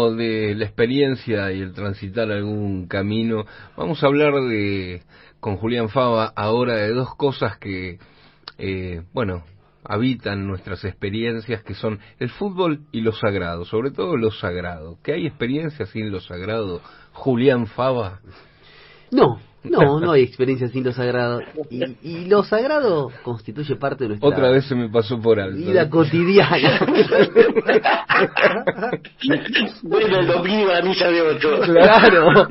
hablando de la experiencia y el transitar algún camino, vamos a hablar con Julián Fava ahora de dos cosas que, habitan nuestras experiencias, que son el fútbol y lo sagrado, sobre todo lo sagrado. ¿Que hay experiencias sin lo sagrado, Julián Fava? No hay experiencia sin lo sagrado. Y lo sagrado constituye parte de nuestra Otra vez se me pasó por alto. Vida cotidiana. Bueno, el domingo a la misa de 8. Claro.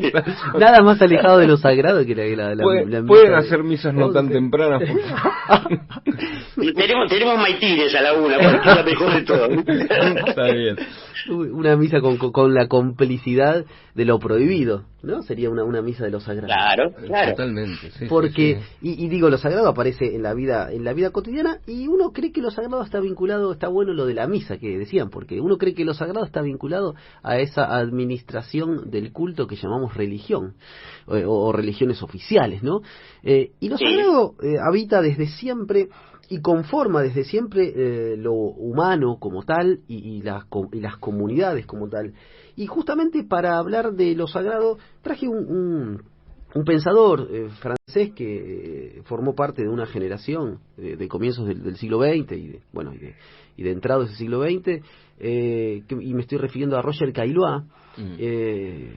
Nada más alejado de lo sagrado que la misa. Pueden hacer misas no tan tempranas. Tenemos maitines a la 1, porque es la mejor de todo. Está bien. Una misa con la complicidad de lo prohibido, ¿no? Sería una misa de lo sagrado. Claro. Totalmente, sí. Porque, sí. Y digo, lo sagrado aparece en la vida cotidiana, y uno cree que lo sagrado está vinculado, está bueno lo de la misa que decían, porque uno cree que lo sagrado está vinculado a esa administración del culto que llamamos religión, o religiones oficiales, ¿no? Y lo sagrado habita desde siempre y conforma desde siempre lo humano como tal y las comunidades como tal. Y justamente para hablar de lo sagrado traje un pensador francés que formó parte de una generación de comienzos del siglo XX y de entrados del siglo XX, y me estoy refiriendo a Roger Caillois. Un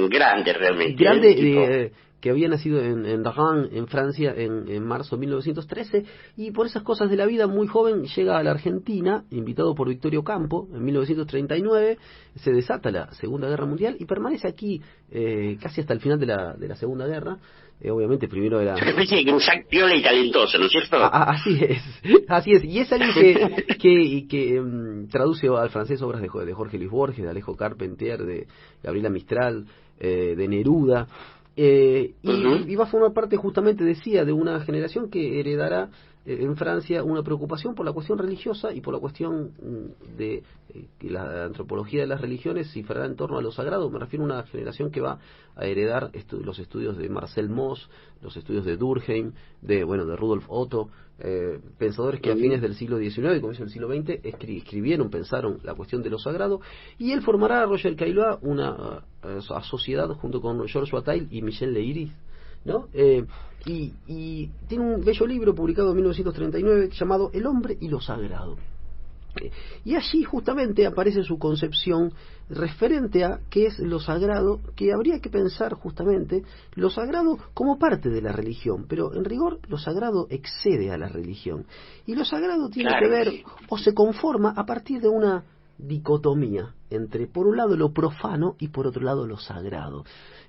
grande realmente. Grande, que había nacido en Rennes, en Francia, en marzo de 1913, y por esas cosas de la vida, muy joven, llega a la Argentina, invitado por Victorio Campo, en 1939, se desata la Segunda Guerra Mundial, y permanece aquí casi hasta el final de la Segunda Guerra. Obviamente primero era... Una especie de Grusac piola y talentoso, ¿no es cierto? Así es, y es alguien que traduce al francés obras de Jorge Luis Borges, de Alejo Carpentier, de Gabriela Mistral, de Neruda, y va a formar parte, justamente decía, de una generación que heredará en Francia una preocupación por la cuestión religiosa y por la cuestión de que la antropología de las religiones cifrará en torno a lo sagrado. Me refiero a una generación que va a heredar los estudios de Marcel Mauss, los estudios de Durkheim, de Rudolf Otto, pensadores que a fines del siglo XIX y comienzo del siglo XX pensaron la cuestión de lo sagrado, y él formará, Roger Caillois, una sociedad junto con Georges Bataille y Michel Leiris, ¿no? Y tiene un bello libro publicado en 1939 llamado El hombre y lo sagrado. Y allí justamente aparece su concepción referente a qué es lo sagrado, que habría que pensar justamente lo sagrado como parte de la religión, pero en rigor lo sagrado excede a la religión, y lo sagrado tiene que ver o se conforma a partir de una dicotomía entre, por un lado, lo profano y por otro lado lo sagrado,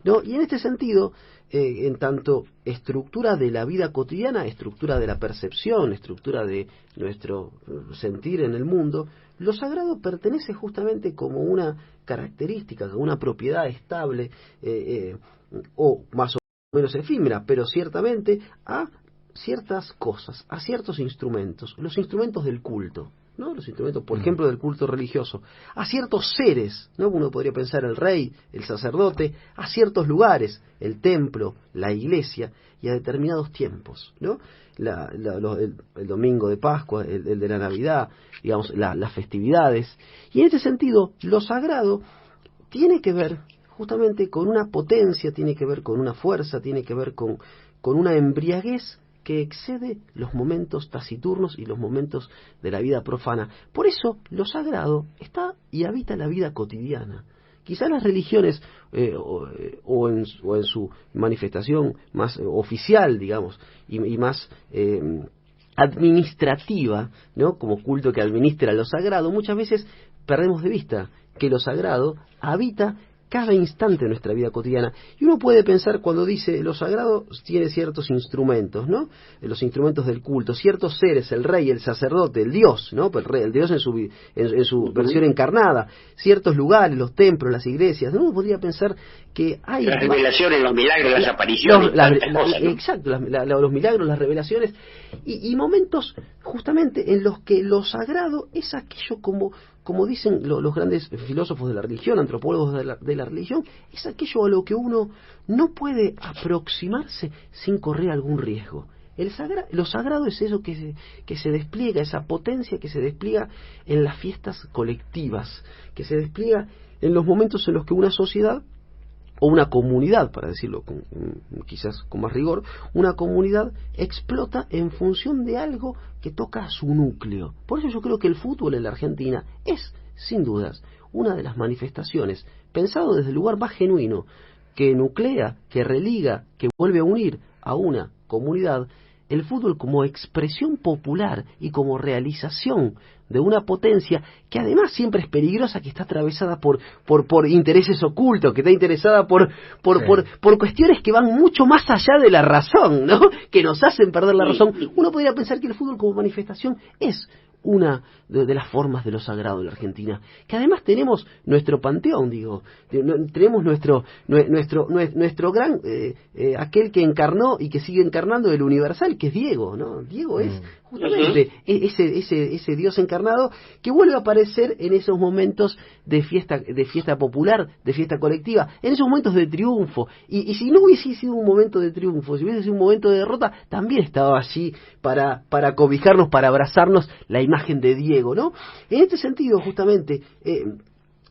¿no? Y en este sentido, en tanto estructura de la vida cotidiana, estructura de la percepción, estructura de nuestro sentir en el mundo, lo sagrado pertenece justamente como una característica, como una propiedad estable, o más o menos efímera, pero ciertamente a ciertas cosas, a ciertos instrumentos, los instrumentos del culto, ¿no? Los instrumentos, por ejemplo, del culto religioso, a ciertos seres, ¿no? Uno podría pensar el rey, el sacerdote, a ciertos lugares, el templo, la iglesia, y a determinados tiempos, ¿no? El domingo de Pascua, el de la Navidad, digamos, las festividades. Y en este sentido, lo sagrado tiene que ver justamente con una potencia, tiene que ver con una fuerza, tiene que ver con una embriaguez que excede los momentos taciturnos y los momentos de la vida profana. Por eso lo sagrado está y habita la vida cotidiana. Quizá las religiones, o en su manifestación más oficial, digamos, y más administrativa, ¿no? Como culto que administra lo sagrado, muchas veces perdemos de vista que lo sagrado habita cada instante de nuestra vida cotidiana. Y uno puede pensar, cuando dice lo sagrado, tiene ciertos instrumentos, ¿no? Los instrumentos del culto, ciertos seres, el rey, el sacerdote, el Dios, ¿no? El Dios en su versión encarnada, ciertos lugares, los templos, las iglesias. Uno podría pensar que hay... Las revelaciones, los milagros, las apariciones. Exacto, los milagros, las revelaciones, y momentos justamente en los que lo sagrado es aquello, como dicen los grandes filósofos de la religión, antropólogos de la religión, es aquello a lo que uno no puede aproximarse sin correr algún riesgo. Lo sagrado es eso que se despliega, esa potencia que se despliega en las fiestas colectivas, que se despliega en los momentos en los que una sociedad o una comunidad, para decirlo quizás con más rigor, una comunidad explota en función de algo que toca a su núcleo. Por eso yo creo que el fútbol en la Argentina es, sin dudas, una de las manifestaciones, pensado desde el lugar más genuino, que nuclea, que religa, que vuelve a unir a una comunidad, el fútbol como expresión popular y como realización de una potencia que además siempre es peligrosa, que está atravesada por intereses ocultos, que está interesada por cuestiones que van mucho más allá de la razón, ¿no? Que nos hacen perder la razón. Uno podría pensar que el fútbol como manifestación es una de las formas de lo sagrado en la Argentina, que además tenemos nuestro panteón, tenemos nuestro gran, aquel que encarnó y que sigue encarnando el universal, que es Diego, ¿no? Diego es justamente ese Dios encarnado que vuelve a aparecer en esos momentos de fiesta popular, de fiesta colectiva, en esos momentos de triunfo, y si no hubiese sido un momento de triunfo, si hubiese sido un momento de derrota, también estaba allí para cobijarnos, para abrazarnos la imagen de Diego, ¿no? En este sentido, justamente,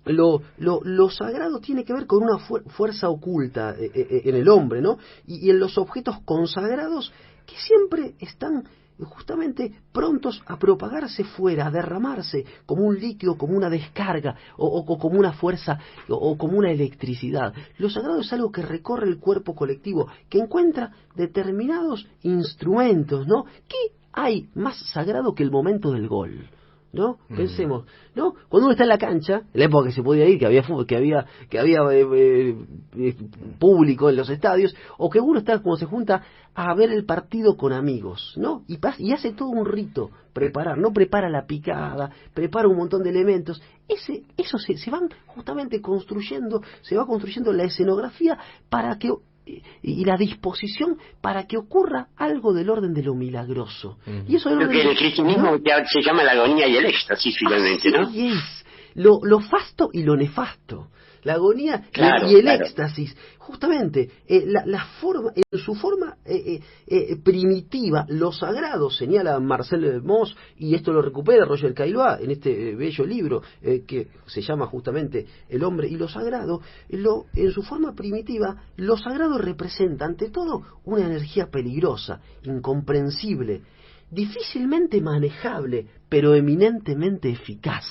lo sagrado tiene que ver con una fuerza oculta en el hombre, ¿no? Y en los objetos consagrados que siempre están justamente prontos a propagarse fuera, a derramarse como un líquido, como una descarga, o como una fuerza, o como una electricidad. Lo sagrado es algo que recorre el cuerpo colectivo, que encuentra determinados instrumentos, ¿no? ¿Qué hay más sagrado que el momento del gol? ¿No? Pensemos, ¿no? Cuando uno está en la cancha, en la época que se podía ir, que había fútbol, que había público en los estadios, o que uno está como se junta a ver el partido con amigos, ¿no? Y hace todo un rito, prepara la picada, prepara un montón de elementos. Eso se van justamente construyendo, se va construyendo la escenografía para que y la disposición para que ocurra algo del orden de lo milagroso. Y eso lo que en el cristianismo se llama la agonía y el éxtasis, finalmente, ¿no? Y es lo fasto y lo nefasto. La agonía y el éxtasis, justamente, la forma, en su forma primitiva, lo sagrado, señala Marcel Mauss, y esto lo recupera Roger Caillois en este bello libro que se llama justamente El hombre y lo sagrado. En su forma primitiva, lo sagrado representa ante todo una energía peligrosa, incomprensible, difícilmente manejable, pero eminentemente eficaz.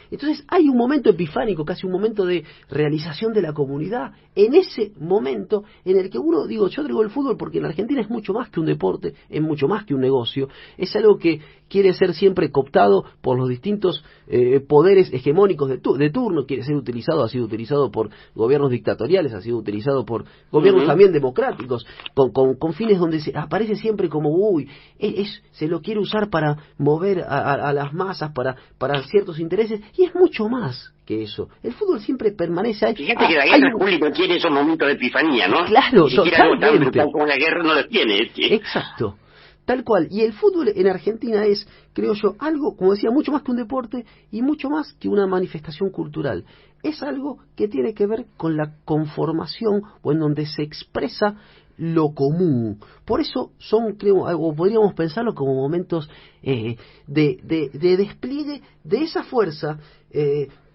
Entonces hay un momento epifánico, casi un momento de realización de la comunidad, en ese momento en el que yo traigo el fútbol porque en Argentina es mucho más que un deporte, es mucho más que un negocio, es algo que quiere ser siempre cooptado por los distintos poderes hegemónicos de turno, quiere ser utilizado, ha sido utilizado por gobiernos dictatoriales, ha sido utilizado por gobiernos también democráticos, con fines donde aparece siempre como, se lo quiere usar para mover a las masas, para ciertos intereses, y es mucho más que eso. El fútbol siempre permanece ahí. Fíjate que la guerra pública tiene esos momentos de epifanía, ¿no? Claro, ni siquiera algo tan brutal como la guerra no los tiene. Exacto. Tal cual. Y el fútbol en Argentina es, creo yo, algo, como decía, mucho más que un deporte y mucho más que una manifestación cultural. Es algo que tiene que ver con la conformación o en donde se expresa lo común. Por eso creo, algo podríamos pensarlo como momentos de despliegue de esa fuerza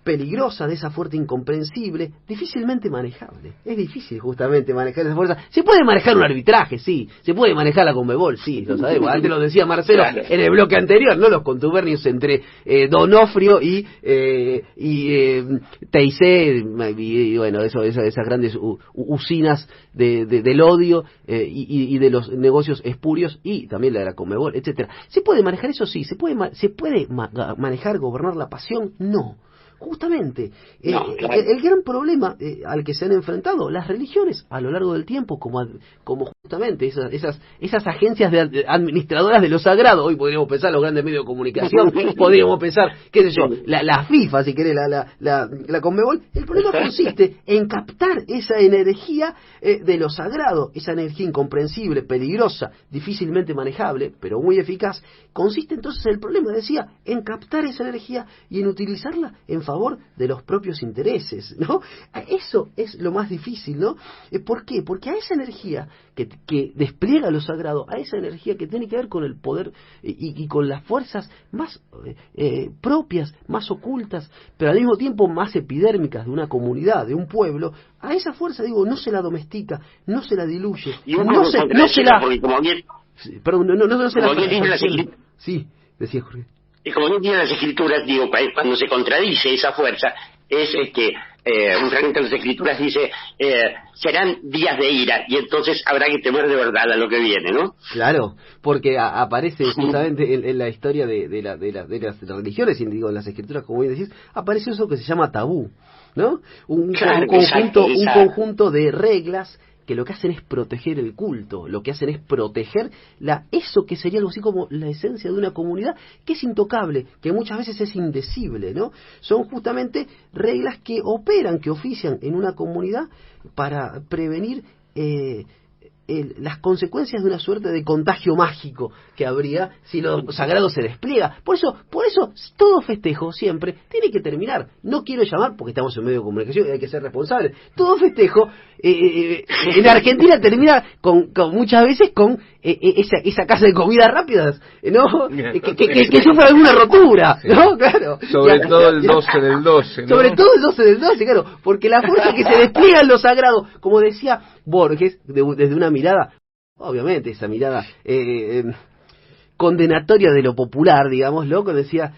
peligrosa, de esa fuerza incomprensible, difícilmente manejable. Es difícil justamente manejar esa fuerza. Se puede manejar un arbitraje, sí. Se puede manejar la Conmebol, sí, lo sabemos. Antes lo decía Marcelo en el bloque anterior, ¿no? Los contubernios entre Donofrio y Teisé, y bueno, esas grandes usinas del odio y de los negocios espurios, y también la de la Conmebol, etcétera. ¿Se puede manejar eso? Sí. ¿Se puede manejar, gobernar la pasión? No. Justamente, el gran problema al que se han enfrentado las religiones a lo largo del tiempo, como justamente esas agencias administradoras de lo sagrado. Hoy podríamos pensar los grandes medios de comunicación, podríamos pensar, qué sé yo, la FIFA, si querés, la Conmebol. El problema consiste en captar esa energía de lo sagrado, esa energía incomprensible, peligrosa, difícilmente manejable, pero muy eficaz. Consiste entonces el problema, decía, en captar esa energía y en utilizarla en favor de los propios intereses, ¿no? Eso es lo más difícil, ¿no? ¿Por qué? Porque a esa energía que que despliega lo sagrado, a esa energía que tiene que ver con el poder y con las fuerzas más propias, más ocultas, pero al mismo tiempo más epidérmicas de una comunidad, de un pueblo. A esa fuerza, digo, no se la domestica, no se la diluye, Y no se la... porque como bien, Perdón, no se como la... bien dice las Sí, decía Jorge. y como bien dicen las escrituras, digo, cuando se contradice esa fuerza, es un fragmento de las escrituras dice, serán días de ira, y entonces habrá que temer de verdad a lo que viene, ¿no? Claro, porque aparece justamente en la historia de las religiones, y digo, en las escrituras, como bien decís, aparece eso que se llama tabú, ¿no? Un conjunto de reglas que lo que hacen es proteger el culto, lo que hacen es proteger eso que sería algo así como la esencia de una comunidad, que es intocable, que muchas veces es indecible, ¿no? Son justamente reglas que operan, que ofician en una comunidad para prevenir las consecuencias de una suerte de contagio mágico que habría si lo sagrado se despliega. Por eso todo festejo siempre tiene que terminar. No quiero llamar, porque estamos en medio de comunicación y hay que ser responsables, todo festejo en Argentina termina con muchas veces con esa casa de comidas rápidas, ¿no? Que sufre alguna rotura, ¿no? Claro. Sobre todo el 12 del 12, ¿no? Sobre todo el 12 del 12, claro, porque la fuerza que se despliega en lo sagrado, como decía Borges, desde una mirada, obviamente, esa mirada condenatoria de lo popular, digámoslo, que decía,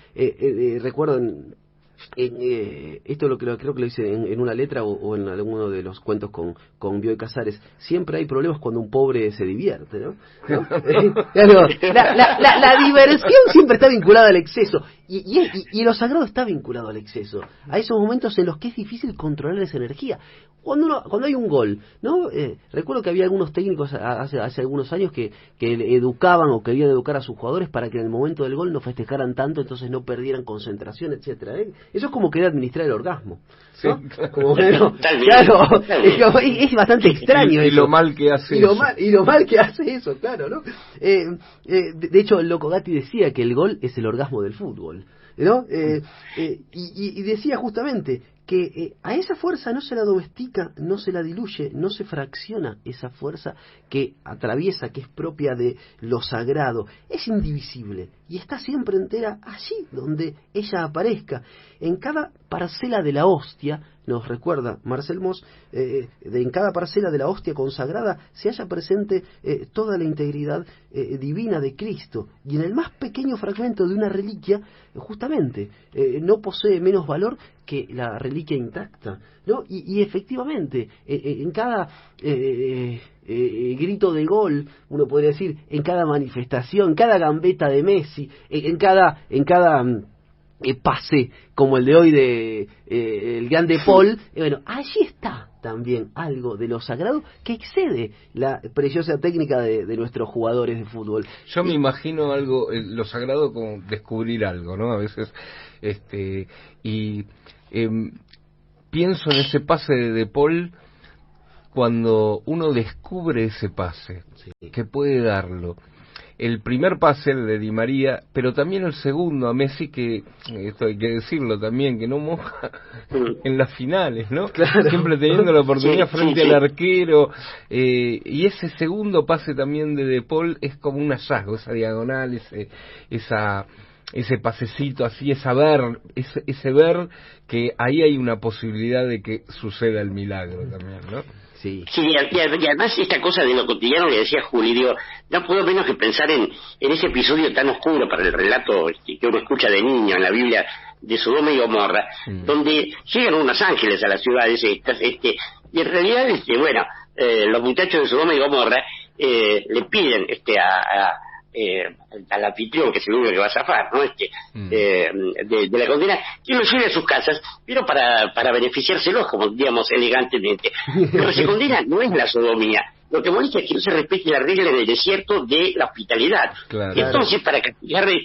recuerdo esto creo que lo hice en una letra o en alguno de los cuentos con Bioy Casares. Siempre hay problemas cuando un pobre se divierte, ¿no? Claro, la diversión siempre está vinculada al exceso y lo sagrado está vinculado al exceso, a esos momentos en los que es difícil controlar esa energía. Cuando hay un gol, ¿no? Recuerdo que había algunos técnicos hace algunos años que educaban o querían educar a sus jugadores para que en el momento del gol no festejaran tanto, entonces no perdieran concentración, etcétera. Eso es como querer administrar el orgasmo, ¿no? Sí, como, bueno, claro, es bastante extraño y eso. lo mal que hace eso. Y lo mal que hace eso, claro, ¿no? De hecho, el Loco Gatti decía que el gol es el orgasmo del fútbol, ¿no? Y decía justamente que a esa fuerza no se la domestica, no se la diluye, no se fracciona esa fuerza que atraviesa, que es propia de lo sagrado, es indivisible y está siempre entera allí donde ella aparezca. En cada parcela de la hostia, nos recuerda Marcel Mauss, en cada parcela de la hostia consagrada se halla presente toda la integridad divina de Cristo, y en el más pequeño fragmento de una reliquia, justamente, no posee menos valor que la reliquia intacta, ¿no? Y efectivamente, en cada grito de gol, uno podría decir, en cada manifestación, cada gambeta de Messi, en cada pase como el de hoy de el grande Paul, bueno, allí está también algo de lo sagrado que excede la preciosa técnica de nuestros jugadores de fútbol. Yo me imagino algo, lo sagrado como descubrir algo, ¿no? A veces, pienso en ese pase de Paul cuando uno descubre ese pase, sí, que puede darlo. El primer pase, el de Di María, pero también el segundo a Messi, que esto hay que decirlo también, que no moja en las finales, ¿no? Claro. Siempre teniendo la oportunidad frente al arquero, y ese segundo pase también de Paul es como un hallazgo, esa diagonal, ese pasecito así, ese ver que ahí hay una posibilidad de que suceda el milagro también, ¿no? Sí, y además esta cosa de lo cotidiano que decía Juli, digo, no puedo menos que pensar en ese episodio tan oscuro para el relato que uno escucha de niño en la Biblia de Sodoma y Gomorra, donde llegan unos ángeles a las ciudades estas, y en realidad, los muchachos de Sodoma y Gomorra le piden al anfitrión, que es el único que va a zafar, ¿no? De la condena, que lo lleve a sus casas, pero para beneficiárselos, como digamos elegantemente. Pero esa condena no es la sodomía. Lo que molesta es que no se respete la regla del desierto de la hospitalidad. Claro. Entonces, para castigar el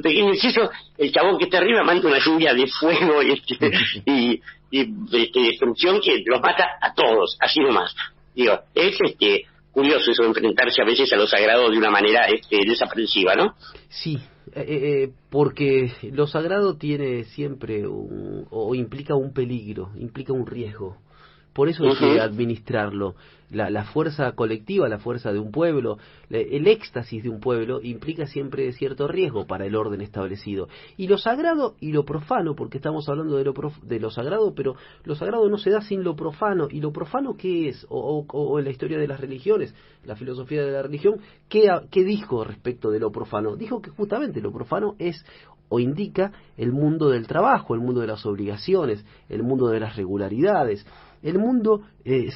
pequeño inciso, el chabón que está arriba manda una lluvia de fuego y destrucción que los mata a todos, así nomás. Digo, es curioso eso de enfrentarse a veces a lo sagrado de una manera desaprensiva, ¿no? Sí, porque lo sagrado tiene siempre o implica un peligro, implica un riesgo, Por eso hay que administrarlo. La fuerza colectiva, la fuerza de un pueblo, el éxtasis de un pueblo implica siempre cierto riesgo para el orden establecido. Y lo sagrado y lo profano, porque estamos hablando de lo sagrado, pero lo sagrado no se da sin lo profano. ¿Y lo profano qué es? O en la historia de las religiones, la filosofía de la religión, ¿qué dijo respecto de lo profano? Dijo que justamente lo profano es o indica el mundo del trabajo, el mundo de las obligaciones, el mundo de las regularidades, el mundo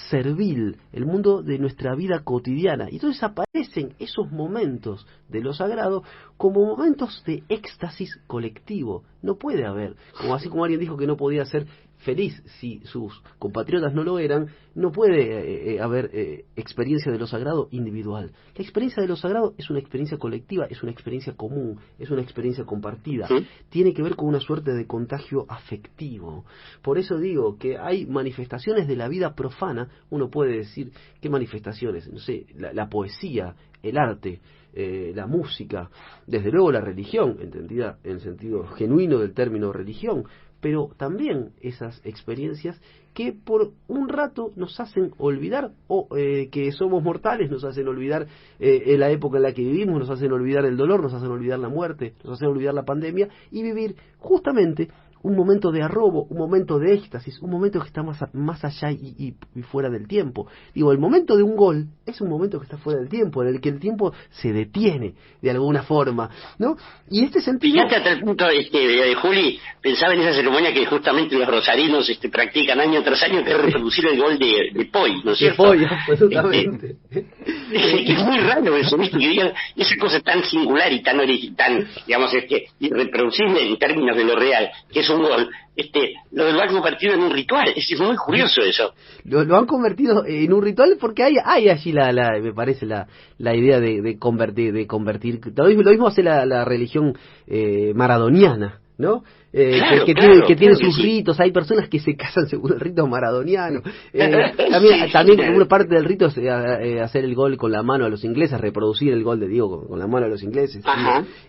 servil, el mundo de nuestra vida cotidiana. Y entonces aparecen esos momentos de lo sagrado como momentos de éxtasis colectivo. No puede haber, así como alguien dijo que no podía ser feliz si sus compatriotas no lo eran, no puede haber experiencia de lo sagrado individual. La experiencia de lo sagrado es una experiencia colectiva, es una experiencia común, es una experiencia compartida. ¿Sí? Tiene que ver con una suerte de contagio afectivo. Por eso digo que hay manifestaciones de la vida profana. Uno puede decir, ¿qué manifestaciones? No sé, la poesía, el arte, la música, desde luego la religión, entendida en el sentido genuino del término religión, pero también esas experiencias que por un rato nos hacen olvidar, que somos mortales, nos hacen olvidar en la época en la que vivimos, nos hacen olvidar el dolor, nos hacen olvidar la muerte, nos hacen olvidar la pandemia, y vivir justamente un momento de arrobo, un momento de éxtasis, un momento que está más allá y fuera del tiempo. Digo, el momento de un gol es un momento que está fuera del tiempo, en el que el tiempo se detiene de alguna forma, ¿no? Y este sentido... Fíjate hasta el punto, Juli, pensaba en esa ceremonia que justamente los rosarinos practican año tras año, que es reproducir el gol de Poi, ¿no es cierto? De Poi, absolutamente. Es muy raro eso, ¿viste? Que digan esa cosa tan singular y tan digamos, irreproducible en términos de lo real, que es un gol, lo han convertido en un ritual. Es muy curioso eso. Lo han convertido en un ritual porque hay allí me parece la idea de convertir. Lo mismo hace la religión maradoniana, ¿no? Claro, que tiene sus ritos. Hay personas que se casan según el rito maradoniano. También una parte del rito es hacer el gol con la mano a los ingleses, reproducir el gol de Diego con la mano a los ingleses.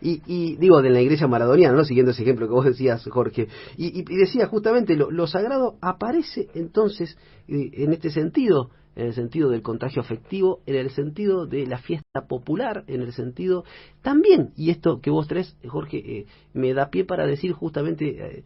Y digo, de la iglesia maradoniana, ¿no? Siguiendo ese ejemplo que vos decías, Jorge. Y decía justamente, lo sagrado aparece entonces en este sentido, en el sentido del contagio afectivo, en el sentido de la fiesta popular, en el sentido también, y esto que vos traes, Jorge, me da pie para decir justamente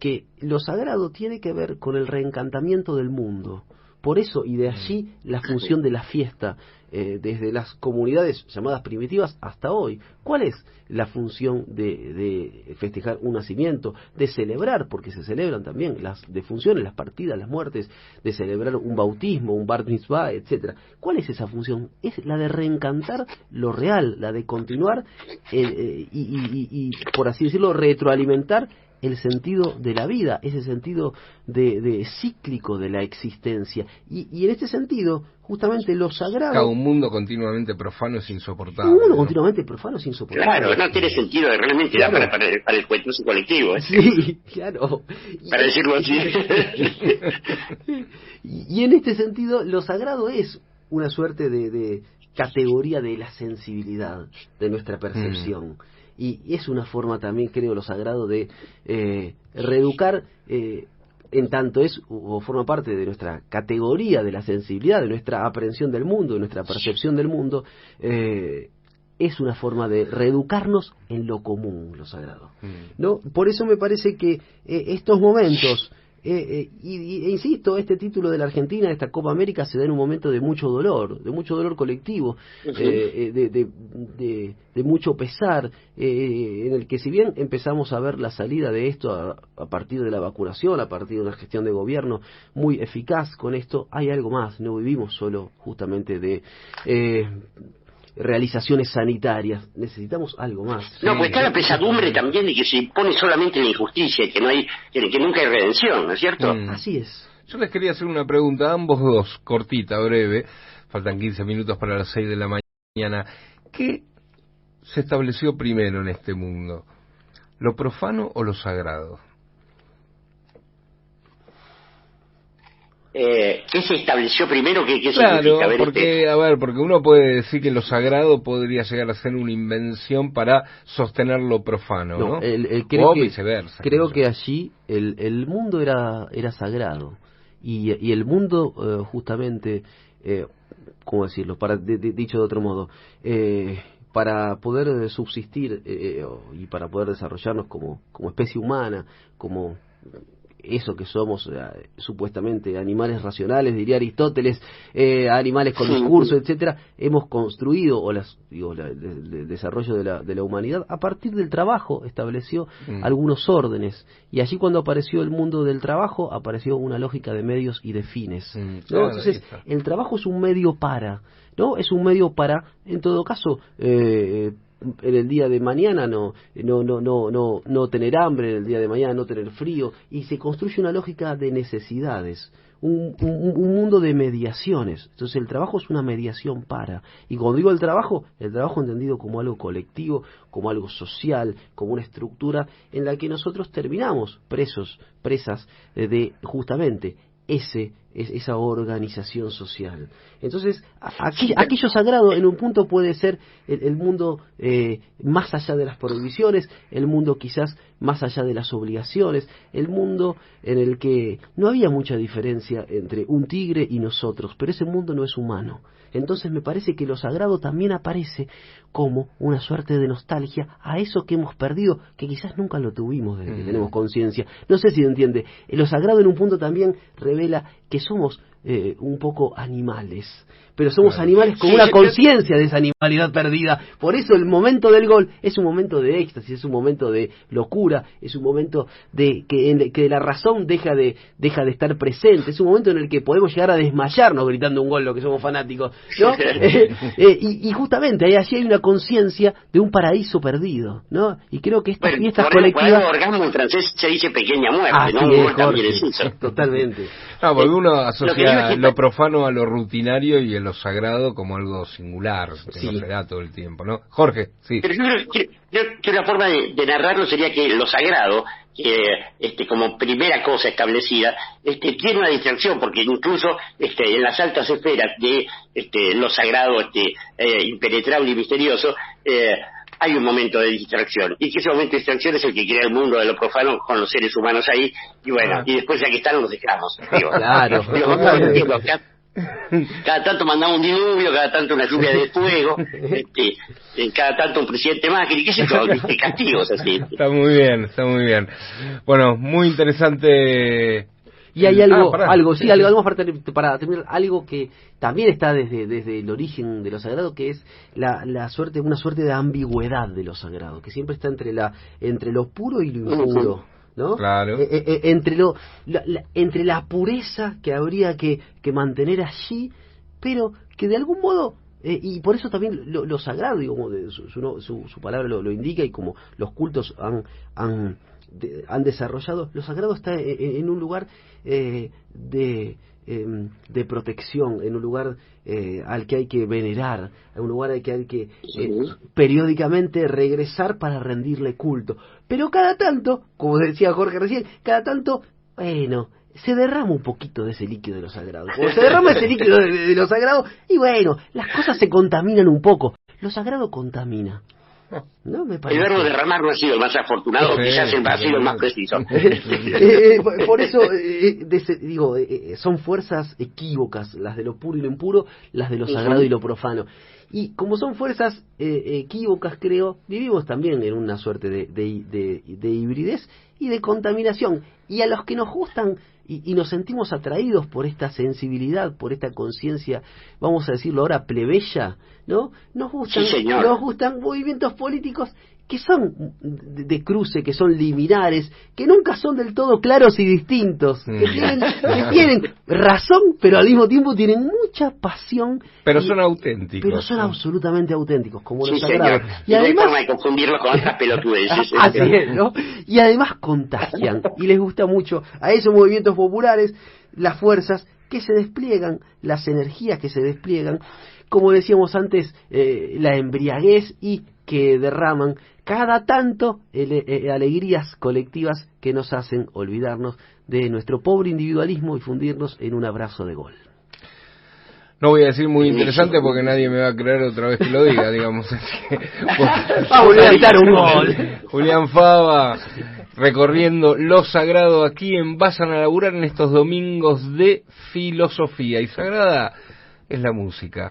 que lo sagrado tiene que ver con el reencantamiento del mundo. Por eso, y de allí la función de la fiesta, desde las comunidades llamadas primitivas hasta hoy. ¿Cuál es la función de festejar un nacimiento? De celebrar, porque se celebran también las defunciones, las partidas, las muertes, de celebrar un bautismo, un bar mitzvah, etcétera. ¿Cuál es esa función? Es la de reencantar lo real, la de continuar y por así decirlo, retroalimentar el sentido de la vida, ese sentido de cíclico de la existencia. Y en este sentido, justamente lo sagrado... Un mundo continuamente profano es insoportable. Un mundo continuamente profano es insoportable. Claro, no tiene sentido, realmente da para el cuentoso colectivo. Sí, claro. Para decirlo así. Y en este sentido, lo sagrado es una suerte de categoría de la sensibilidad, de nuestra percepción. Y es una forma también, creo, lo sagrado de reeducar, en tanto es o forma parte de nuestra categoría de la sensibilidad, de nuestra aprehensión del mundo, de nuestra percepción del mundo, es una forma de reeducarnos en lo común, lo sagrado, ¿no? Por eso me parece que estos momentos... insisto, este título de la Argentina, esta Copa América, se da en un momento de mucho dolor colectivo, de mucho pesar, en el que si bien empezamos a ver la salida de esto a partir de la vacunación, a partir de una gestión de gobierno muy eficaz con esto, hay algo más. No vivimos solo justamente de realizaciones sanitarias, necesitamos algo más. No, pues está la pesadumbre también de que se impone solamente la injusticia y que nunca hay redención, ¿no es cierto? Así es. Yo les quería hacer una pregunta a ambos dos, cortita, breve, faltan 15 minutos para las 6 de la mañana. ¿Qué se estableció primero en este mundo? ¿Lo profano o lo sagrado? ¿Qué se estableció primero? ¿Qué claro, significa? Porque uno puede decir que lo sagrado podría llegar a ser una invención para sostener lo profano, ¿no? Creo o viceversa. Creo que allí el mundo era sagrado y el mundo justamente, ¿cómo decirlo? Dicho de otro modo, para poder subsistir y para poder desarrollarnos como especie humana, como eso que somos, supuestamente animales racionales, diría Aristóteles, animales con discurso, etcétera, hemos construido, el desarrollo de la humanidad, a partir del trabajo estableció algunos órdenes, y allí cuando apareció el mundo del trabajo, apareció una lógica de medios y de fines, ¿no? Claro, entonces, el trabajo es un medio para, ¿no? Es un medio para, en todo caso, en el día de mañana no tener hambre, en el día de mañana no tener frío, y se construye una lógica de necesidades, un mundo de mediaciones. Entonces el trabajo es una mediación para, y cuando digo el trabajo entendido como algo colectivo, como algo social, como una estructura en la que nosotros terminamos presas de justamente esa organización social. Entonces, aquello sagrado en un punto puede ser el mundo más allá de las prohibiciones, el mundo quizás más allá de las obligaciones, el mundo en el que no había mucha diferencia entre un tigre y nosotros, pero ese mundo no es humano. Entonces me parece que lo sagrado también aparece como una suerte de nostalgia a eso que hemos perdido, que quizás nunca lo tuvimos desde que tenemos conciencia. No sé si se entiende. Lo sagrado en un punto también revela que somos un poco animales, pero somos animales con una conciencia de esa animalidad perdida. Por eso el momento del gol es un momento de éxtasis, es un momento de locura, es un momento de que la razón deja de estar presente, es un momento en el que podemos llegar a desmayarnos gritando un gol, lo que somos fanáticos, ¿no? Y justamente allí hay una conciencia de un paraíso perdido, ¿no? Y creo que estas fiestas colectivas... Por orgasmo en francés se dice pequeña muerte, así ¿no? Es, también es eso. Totalmente. No, porque uno asocia lo profano a lo rutinario y a lo sagrado como algo singular, que no se da todo el tiempo, ¿no? Jorge, sí. Pero yo creo que una forma de narrarlo sería que lo sagrado, como primera cosa establecida, tiene una distracción, porque incluso en las altas esferas de lo sagrado, impenetrable y misterioso, hay un momento de distracción, y que ese momento de distracción es el que crea el mundo de lo profano con los seres humanos ahí, y bueno, y después ya que están los dejamos. Claro. Cada tanto mandamos un diluvio, cada tanto una lluvia de fuego, cada tanto un presidente Macri, qué sé yo, castigos así. Está muy bien. Bueno, muy interesante. Y hay algo para terminar, algo que también está desde el origen de lo sagrado, que es una suerte de ambigüedad de lo sagrado, que siempre está entre lo puro y lo impuro, ¿no? Claro. Entre la pureza que habría que mantener allí, pero que de algún modo, y por eso también lo sagrado, digamos, su palabra lo indica, y como los cultos han desarrollado, lo sagrado está en un lugar de protección, en un lugar al que hay que venerar, en un lugar al que hay que periódicamente regresar para rendirle culto. Pero cada tanto, como decía Jorge recién, se derrama un poquito de ese líquido de lo sagrado. Como se derrama ese líquido de lo sagrado, y bueno, las cosas se contaminan un poco. Lo sagrado contamina. No, me parece. El verbo derramar no ha sido el más afortunado, quizás ha sido el más preciso. Por eso digo, son fuerzas equívocas, las de lo puro y lo impuro, las de lo sagrado y lo profano. Y como son fuerzas equívocas, creo, vivimos también en una suerte de hibridez y de contaminación. Y a los que nos gustan y nos sentimos atraídos por esta sensibilidad, por esta conciencia, vamos a decirlo ahora, plebeya, ¿no? Nos gustan movimientos políticos que son de cruce, que son liminares, que nunca son del todo claros y distintos, que tienen razón, pero al mismo tiempo tienen mucha pasión. Pero son auténticos. Pero son absolutamente auténticos, como los sagrados. Y además, no hay forma de confundirlos con otras pelotudeces. Así es, ¿no? Y además contagian, y les gusta mucho a esos movimientos populares las fuerzas que se despliegan, las energías que se despliegan, como decíamos antes, la embriaguez, y que derraman cada tanto alegrías colectivas que nos hacen olvidarnos de nuestro pobre individualismo y fundirnos en un abrazo de gol. No voy a decir muy interesante porque nadie me va a creer otra vez que lo diga, digamos. Vamos a gritar un gol. Julián Fava recorriendo lo sagrado aquí en Vayan a Laburar en estos domingos de filosofía. Y sagrada es la música.